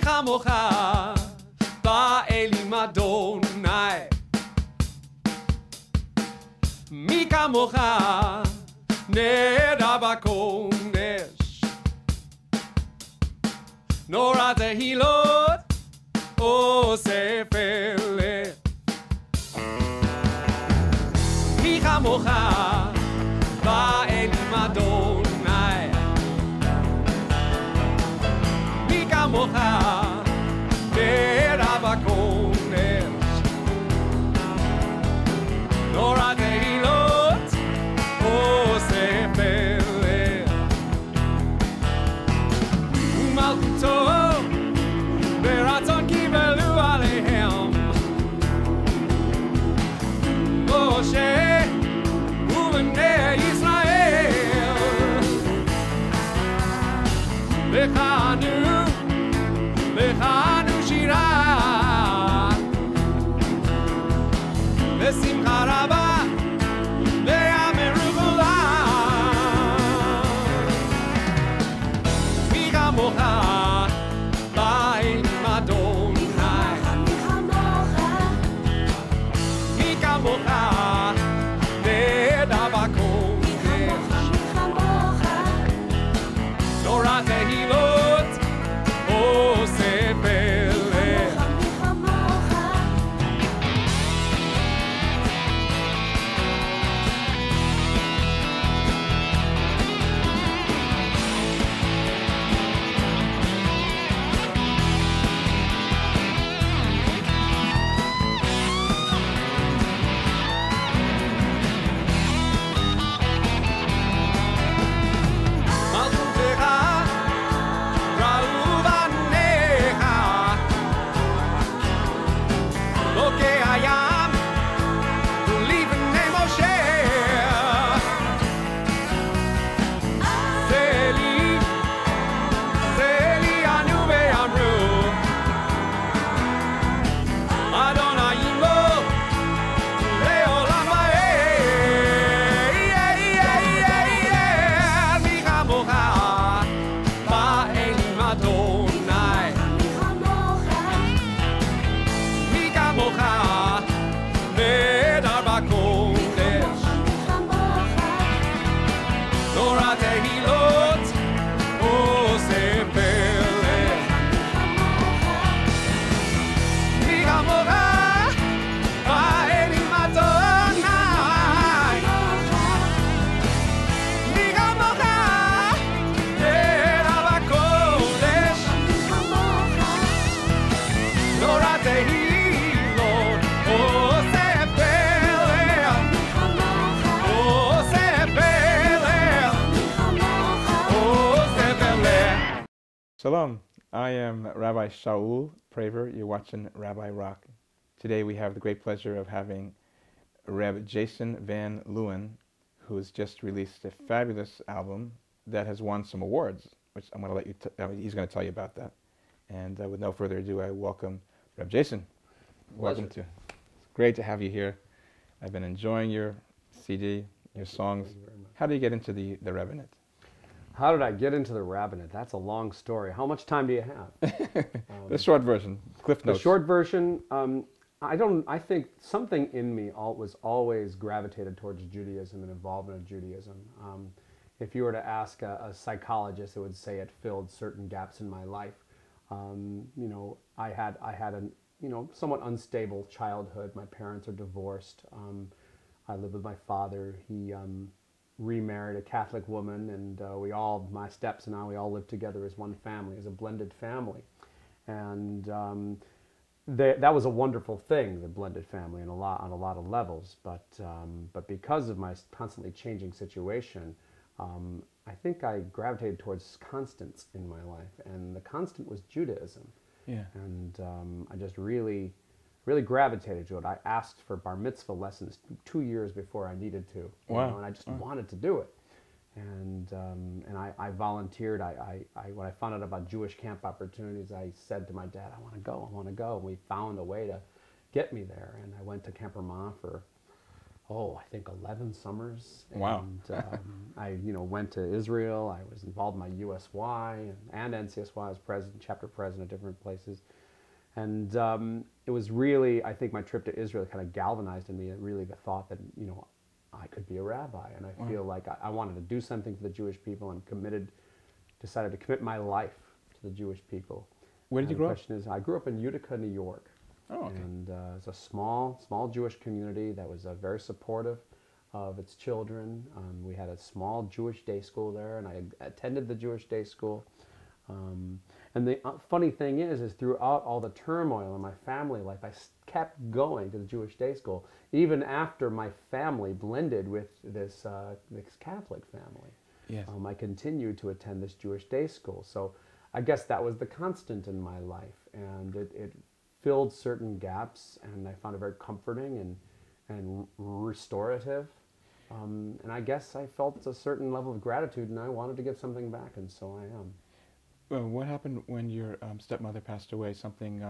kamocha ba'elim Adonai. Mi kamocha neda b'kodesh. Nora tehilot osef eleh. Mi kamocha ba'elim Adonai. Mi kamocha neda b'kodesh. Nora tehilot osef eleh. Umalkuto beratzon kibelu alehem. Moshe ubnei Yisrael. Lechanu shira. Besimcha rabah ve'ameru kulam. Mi kamocha ba'elim Adonai. Mi kamocha neda b'kodesh. Torah tehilot osef eleh. Shalom, I am Rabbi Shaul Praver. You're watching Rabbi Rock. Today we have the great pleasure of having Rabbi Jason Van Leeuwan, who has just released a fabulous album that has won some awards, which I'm going to let you, he's going to tell you about that. And with no further ado, I welcome Rabbi Jason. Welcome to. It's great to have you here. I've been enjoying your CD, your songs. How do you get into the rabbinate? How did I get into the rabbinate? That's a long story. How much time do you have? The short version, Cliff Notes. The short version, I think something in me was always gravitated towards Judaism and involvement of Judaism. If you were to ask a psychologist, it would say it filled certain gaps in my life. I had a somewhat unstable childhood. My parents are divorced. I lived with my father. He remarried a Catholic woman, and my steps and I, we all lived together as one family, as a blended family. And that was a wonderful thing, the blended family, on a lot of levels. But because of my constantly changing situation, I think I gravitated towards constants in my life, and the constant was Judaism. Yeah. And I just really gravitated to it. I asked for bar mitzvah lessons 2 years before I needed to. Wow. And I just wanted to do it. And I volunteered. When I found out about Jewish camp opportunities, I said to my dad, I want to go. And we found a way to get me there. And I went to Camp Ramah for I think 11 summers. Wow. And I, went to Israel. I was involved in my USY and NCSY as president, chapter president at different places. And it was really, I think my trip to Israel kind of galvanized in me really the thought that, I could be a rabbi. And I feel like I wanted to do something for the Jewish people and decided to commit my life to the Jewish people. Where did you grow up? The question is, I grew up in Utica, New York. Oh, okay. And it's a small Jewish community that was very supportive of its children. We had a small Jewish day school there, and I attended the Jewish day school. And the funny thing is throughout all the turmoil in my family life, I kept going to the Jewish day school, even after my family blended with this Catholic family. Yes. I continued to attend this Jewish day school. So I guess that was the constant in my life, and it filled certain gaps, and I found it very comforting and restorative. And I guess I felt a certain level of gratitude, and I wanted to give something back, and so I am. Well, what happened when your stepmother passed away? Something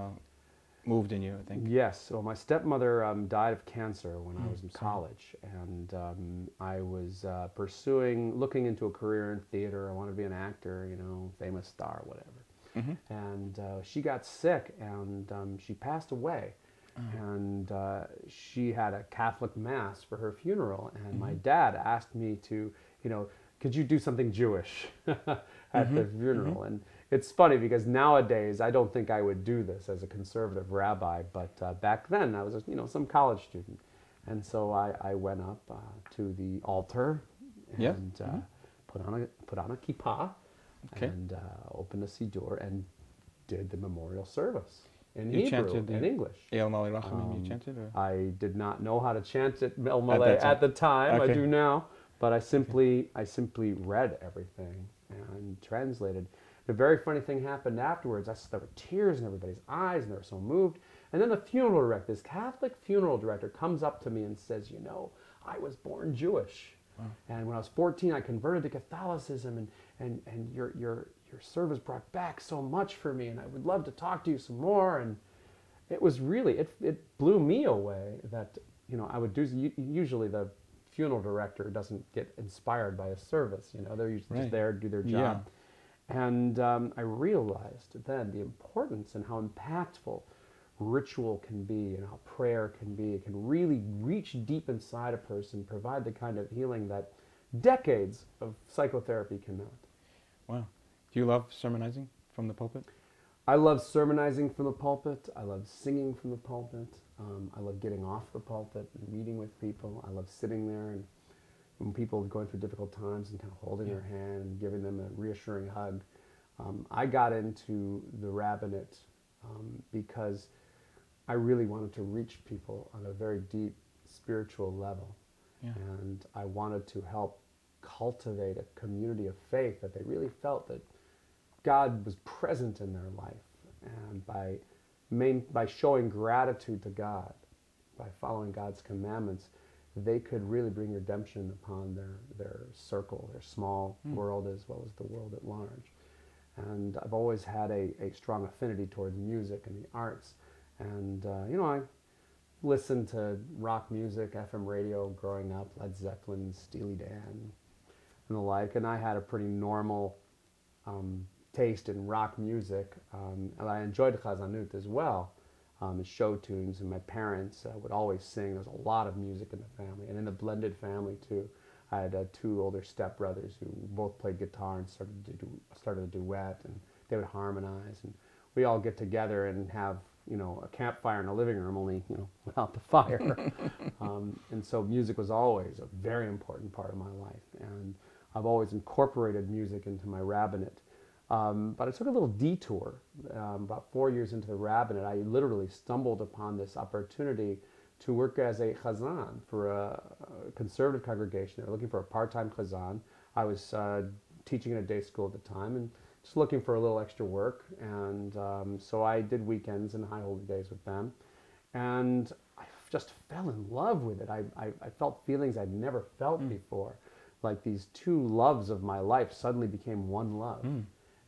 moved in you, I think. Yes. Well, my stepmother died of cancer when I was in college, and I was looking into a career in theater. I wanted to be an actor, famous star, whatever. Mm-hmm. And she got sick, and she passed away. And she had a Catholic mass for her funeral, and my dad asked me to, could you do something Jewish at the funeral? And it's funny because nowadays I don't think I would do this as a conservative rabbi, but back then I was some college student, and so I went up to the altar and put on a kippah and opened a siddur and did the memorial service in Hebrew and English. El Malay Rachamim, you chanted? Or? I did not know how to chant it El Malay at the time. Okay. I do now. But I simply read everything and translated. The very funny thing happened afterwards. There were tears in everybody's eyes, and they were so moved. And then the funeral director, this Catholic funeral director, comes up to me and says, I was born Jewish. Wow. And when I was 14, I converted to Catholicism, and your service brought back so much for me, and I would love to talk to you some more. And it was really, it blew me away that, I would do, usually the funeral director doesn't get inspired by a service, they're usually just there to do their job. Yeah. And I realized then the importance and how impactful ritual can be and how prayer can be. It can really reach deep inside a person, provide the kind of healing that decades of psychotherapy cannot. Wow. Do you love sermonizing from the pulpit? I love sermonizing from the pulpit. I love singing from the pulpit. I love getting off the pulpit and meeting with people. I love sitting there and when people are going through difficult times and kind of holding their hand and giving them a reassuring hug. I got into the rabbinate because I really wanted to reach people on a very deep spiritual level. Yeah. And I wanted to help cultivate a community of faith that they really felt that God was present in their life. And by showing gratitude to God, by following God's commandments, they could really bring redemption upon their circle, their small world as well as the world at large. And I've always had a strong affinity towards music and the arts. And, I listened to rock music, FM radio growing up, Led Zeppelin, Steely Dan, and the like. And I had a pretty normal taste in rock music, and I enjoyed chazanut as well, show tunes, and my parents would always sing. There was a lot of music in the family, and in the blended family too. I had two older stepbrothers who both played guitar and started a duet, and they would harmonize, and we all get together and have a campfire in the living room, only without the fire. And so music was always a very important part of my life, and I've always incorporated music into my rabbinate. But I took a little detour. About 4 years into the rabbinate, I literally stumbled upon this opportunity to work as a chazan for a conservative congregation. They were looking for a part-time chazan. I was teaching in a day school at the time and just looking for a little extra work. And so I did weekends and high holy days with them. And I just fell in love with it. I felt feelings I'd never felt before. Like these two loves of my life suddenly became one love.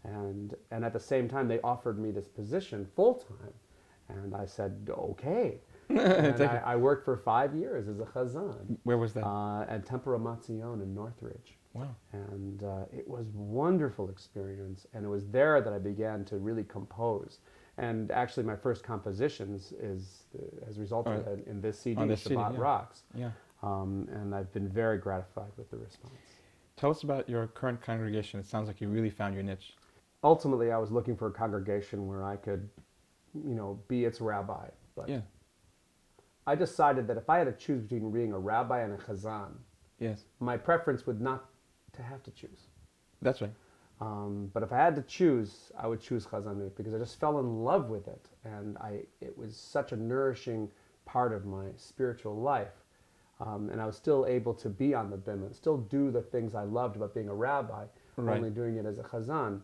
And at the same time, they offered me this position full-time. And I said, okay. And I worked for 5 years as a chazan. Where was that? At Tempura Matzion in Northridge. Wow. And it was a wonderful experience. And it was there that I began to really compose. And actually, my first compositions has resulted in this CD, Shabbat Rocks. Yeah. And I've been very gratified with the response. Tell us about your current congregation. It sounds like you really found your niche. Ultimately, I was looking for a congregation where I could, be its rabbi. But Yeah. I decided that if I had to choose between being a rabbi and a chazan, Yes. my preference would not to have to choose. That's right. But if I had to choose, I would choose chazanut because I just fell in love with it, and it was such a nourishing part of my spiritual life, and I was still able to be on the bima and still do the things I loved about being a rabbi, Right. only doing it as a chazan.